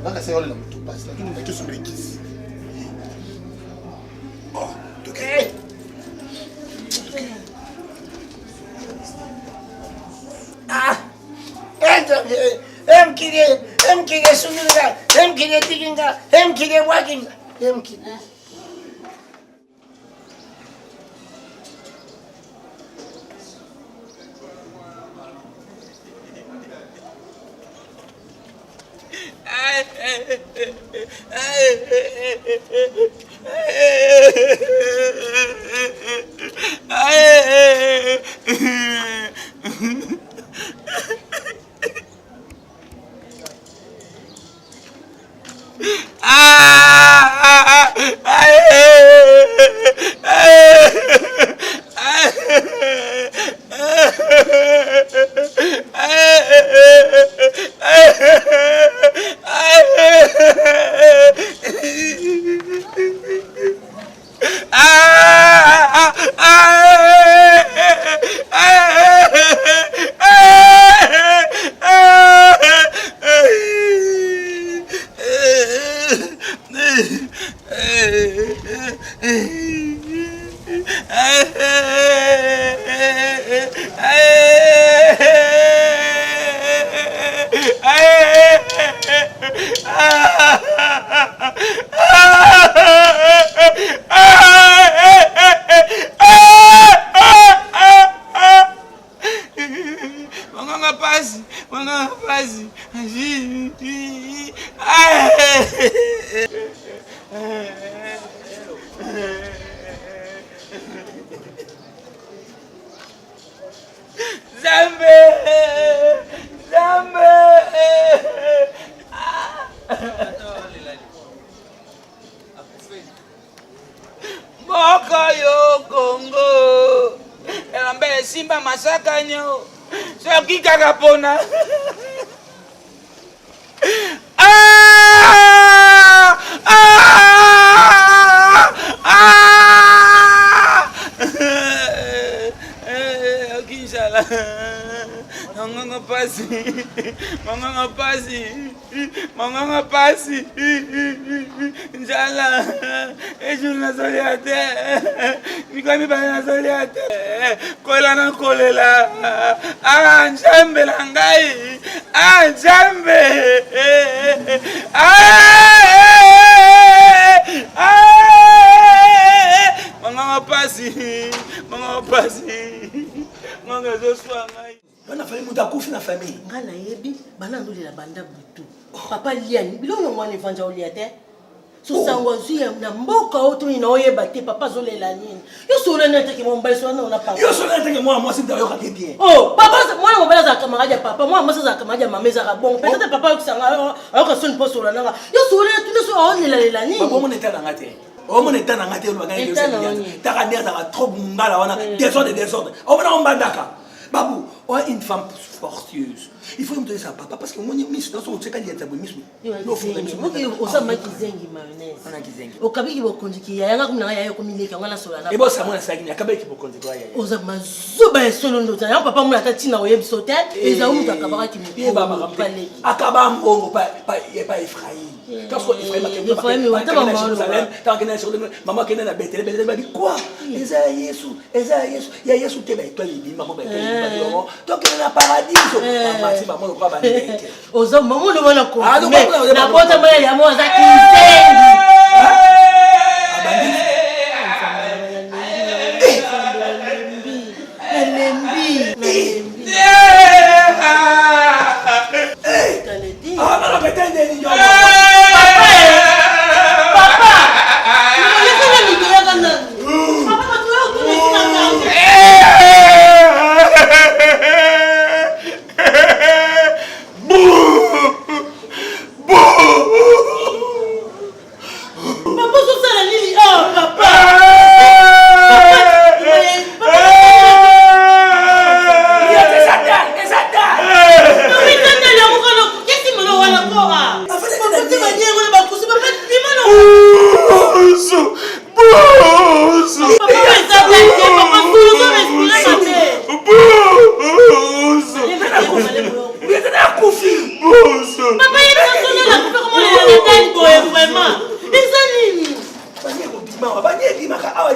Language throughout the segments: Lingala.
Là, c'est là tout passe. Là, qui nous sur les kisses. Oh, ok. Ah, emkide sununga, emkide tiginga, emkide waginga, emkide. Manganga pasi. Njala. Ejuru na soliate. Mikami ba na soliate. Kola na kolela. Ah njambe la ngai. Ah njambe. Manganga pasi. Manganga pasi. Manganga zoswa ngai. On a fallu muta kufi na famille. Ngana yebi banando la banda butu. Papa liani bilongo mwana evanja oliate. So sango zuya na mboka oto ina oyeba te papa zolela nini. Yo solo na teke mo mbali so na papa. Yo solo na teke moi si ndayo ka bien. Oh, papa mwana mobala za kamaraja papa, moi za kamaraja mameza ka bon. Peut-être papa kusanga ayoka son poso la nanga. Yo solo na tuno so olela nini. Papa mo neta na ngate. O mo neta na ngate lo bangani yo se. Taka ndia za trop ngala wana désordre. O mona ombandaka. Babou, on a une femme fortueuse. Il faut me donner ça, papa, parce que mon mis dans son secret, il y a des mis. Non, faut que on s'en mette zengi mayonnaise. On a zengi. Au kabiki bokonjiki ya yanga kumna ya komileka ngala sola. Et bon ça moi ça qui kabiki bokonjiki ya. Oza mazuba solo ndota. Ya papa muna tatina oyebi sote. Eza umuta kabara ki mu. Baba akaba mbongo pas Ephraïm. Parce que Ephraïm a été tant que sur maman qui est na Bethel dit quoi? Eza Yesu, il y a Yesu te ba toi il maman ba donc il y a paradis. Maman le croit ba ndeke. Oza maman le wana ko. Na bota moya ya mo za kizengi.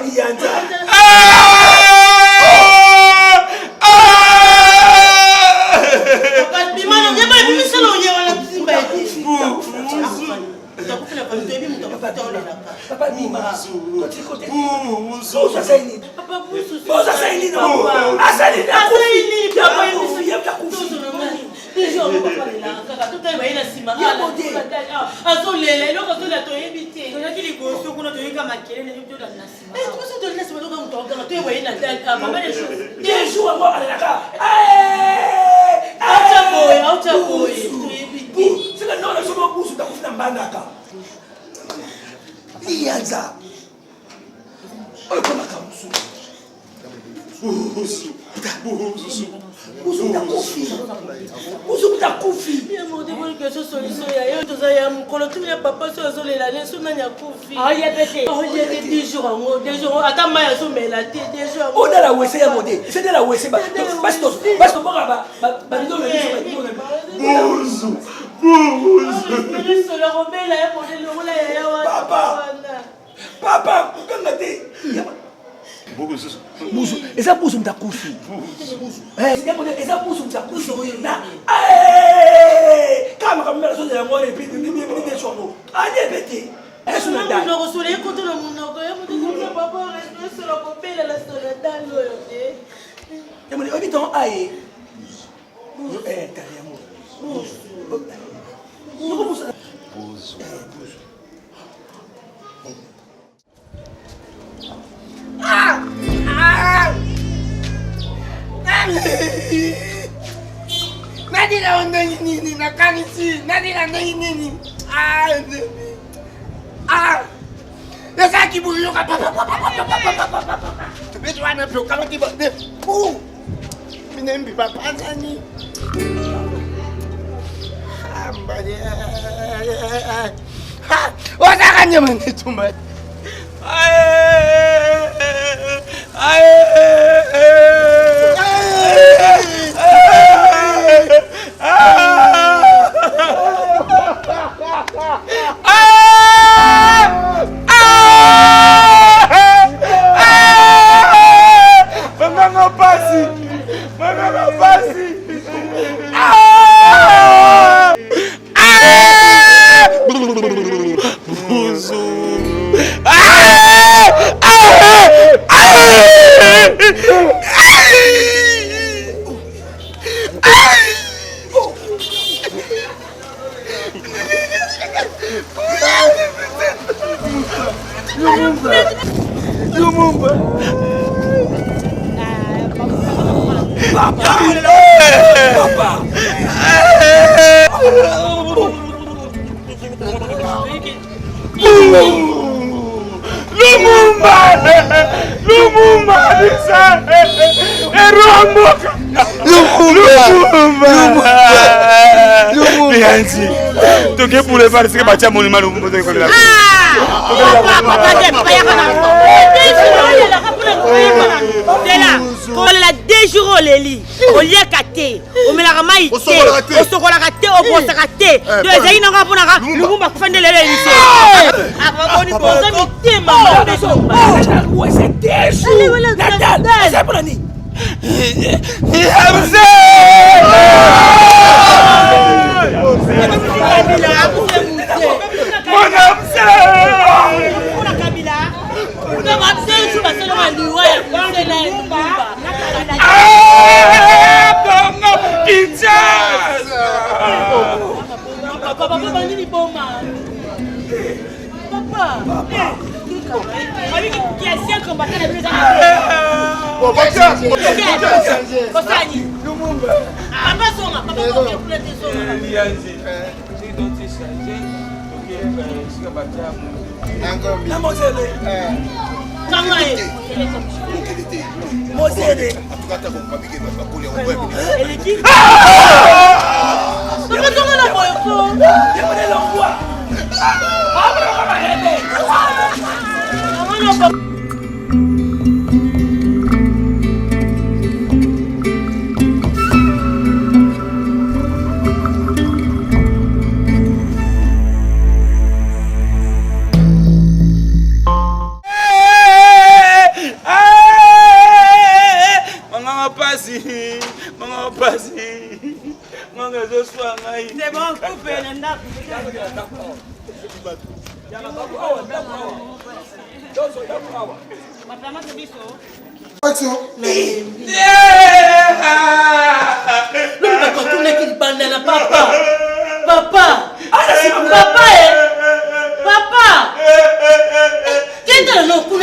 Lianza. Papa, bimano, y'a pas de mission, on y a la petite bête. Papa Bima, côté. Bosa Saini. Papa Boussou. Bosa Saini non. Asali na kufi. Papa kufi ya kufi. Déjà on va parler là. Tout le monde est là sima. Azolela, ilo kazola to ebité. On a dit les gosses qu'on a donné comme maquillé les gens dans la cima. Eh, tu peux te laisser me donc on t'entend. Tu es voyé la tête. Ah, pas des choses. Des jours encore à la ca. Aucha boy. Tu ebité. C'est que non, la somme bousu ta kufi na mbandaka. Lianza. Oyo koma kamusu. Busu takufi. Bien mon dévolu que ce solution ya yo toza ya mukolo tu ya papa so azolela ne so nanya kufi. Ah, il y a pété. Oh, il y a des jours ata maya so mela te des jours. On a la wese ya modé. C'est de la wese ba. Parce que ba bido le biso Papa, ukangate. Busu, eza busu mtakufi. Eza busu mtakufi. Na, kama kamera sote ya ngone puis ni sono. Allez pété. Est-ce que on a reçu les côtés le monde ko ya mutu papa reste sur la popela la soledad loyote. Ya moni habitant aye. Carrément. Busu. Nadi la onda nini na kanisi, nadi la nini. Esa ki bulu ka papa. Tu wana pro kama ki ba. Minembi ba panzani. Ambali. Oza kanye mane tumba. Toke pour le faire, c'est que Batia Monument le monde de la la déjuro les lits, au lieu caté, au mélaramaï, au socolaraté, au postaraté, de les aïe n'aura pas le boum à faire de l'élysée. Avant de poser mes thèmes, Ouais, c'est déchou. Natal, c'est pour l'année. Action. Papa. Papa. Papa. Qu'est-ce que l'on peut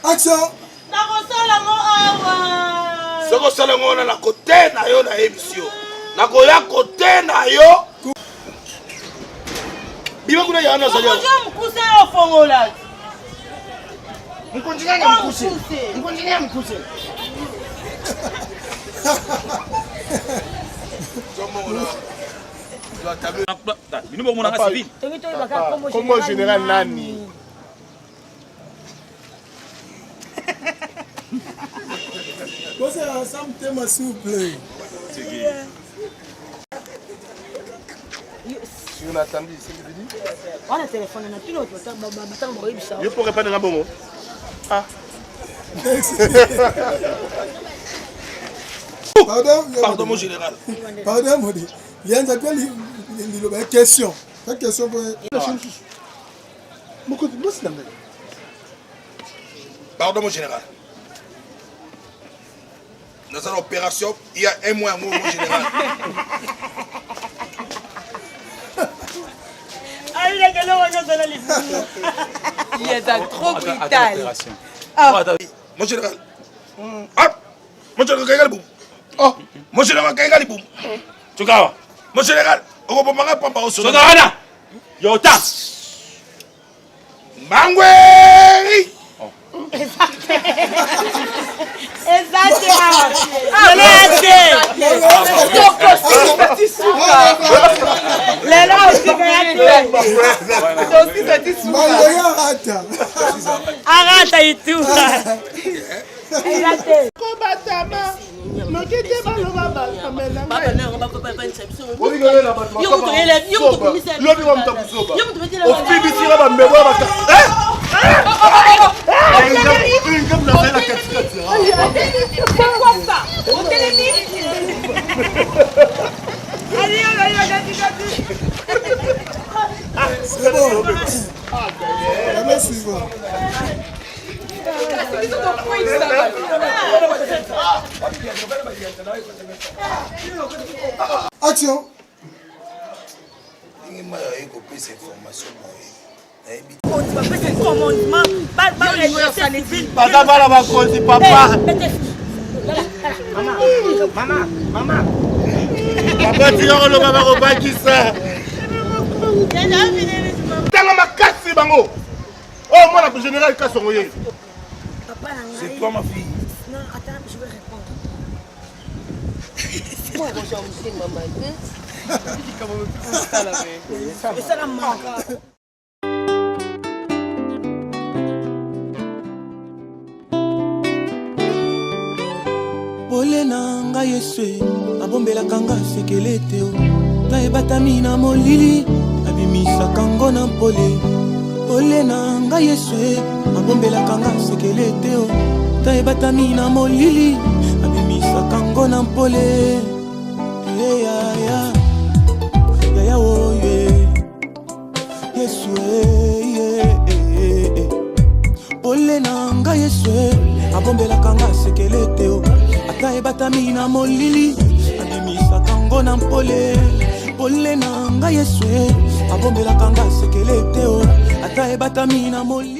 Action. Soko sala ngona na côté na yo na émission. Na koya côté na yo. Biba kuna yana zali. Mkuse ofongola. Mkonjinga mkuse. Mkonjinga mkuse. Comment général Nani? Posez ensemble, thème s'il vous plaît. Si on attendait, c'est ce que tu dis? On a téléphone, on a tout notre temps. Je pourrais pas de bon. Ah. Pardon, mon général. Pardon, mon dit. Il y a une question. La question pour. Pardon, mon général. Dans une opération, il y a un mois, mon général. Il est trop brutal. Mon général. Ah! Mon général, oh! Mon général, Tukawa. Mon général, on va pas parler au sol. Tukawa! Yota! Mangweri! Arrête et tout. C'est bon. La suivante. Action. Maman. Papa, tu as le maman au bac qui ça. Tellement ma casse, bango. Oh, moi, la générale casse son oeil. C'est toi, ma fille. Non, attends, je vais répondre. C'est la manque. Olena nga yeswe abombela kanga sekele teo na ebatami na molili abimisa kango na mpole Olena nga yeswe abombela kanga sekele teo na ebatami na molili abimisa kango na mpole ya oye yeswe nga Yesu abombelaka nga sekele te o ata ebatami na molili abimisaka ngo na mpole pole na nga Yesu abombelaka nga sekele te o ata ebatami na molili